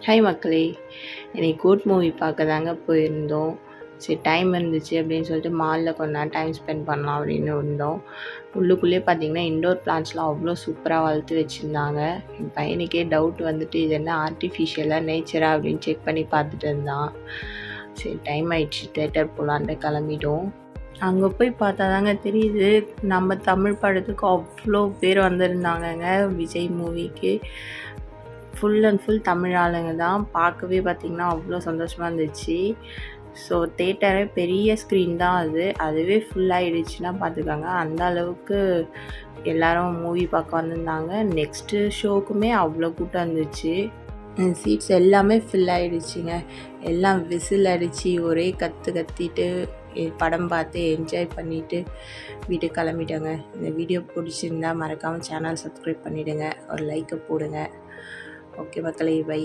Hi மக்களே! இன்னைக்கு code movie பார்க்க தாங்க போயிருந்தோம். சரி டைம் இருந்துச்சு அப்படின்னு சொல்லிட்டு மாலில் கொஞ்ச நேரம் டைம் ஸ்பெண்ட் பண்ணலாம் அப்படின்னு இருந்தோம். உள்ளுக்குள்ளேயே பார்த்தீங்கன்னா, இன்டோர் பிளான்ட்ஸ்லாம் அவ்வளோ சூப்பராக வளர்த்து வச்சுருந்தாங்க. என் பையனுக்கே டவுட் வந்துட்டு இது என்ன ஆர்டிஃபிஷியலா, நேச்சரா அப்படின்னு செக் பண்ணி பார்த்துட்டு இருந்தான். சரி டைம் ஆயிடுச்சு தேட்டர் போகலான்ட்டு கிளம்பிட்டோம். அங்கே போய் பார்த்தா தாங்க தெரியுது, நம்ம தமிழ் படத்துக்கு அவ்வளோ பேர் வந்திருந்தாங்கங்க விஜய் மூவிக்கு. ஃபுல் அண்ட் ஃபுல் தமிழ் ஆளுங்க தான். பார்க்கவே பார்த்திங்கன்னா அவ்வளோ சந்தோஷமாக இருந்துச்சு. ஸோ தேட்டரே பெரிய ஸ்க்ரீன் தான் அதுவே ஃபுல்லாகிடுச்சுன்னா பார்த்துக்கோங்க. அந்த அளவுக்கு எல்லோரும் மூவி பார்க்க வந்திருந்தாங்க. நெக்ஸ்ட்டு ஷோக்குமே அவ்வளோ கூட்டம் இருந்துச்சு. சீட்ஸ் எல்லாமே ஃபில் ஆகிடுச்சிங்க. எல்லாம் விசில் அடித்து ஒரே கத்திட்டு படம் பார்த்து என்ஜாய் பண்ணிவிட்டு வீட்டுக்கு கிளம்பிட்டோங்க. இந்த வீடியோ பிடிச்சிருந்தா மறக்காமல் சேனல் சப்ஸ்கிரைப் பண்ணிவிடுங்க, ஒரு லைக்கை போடுங்க. ஓகே மக்களே, பை.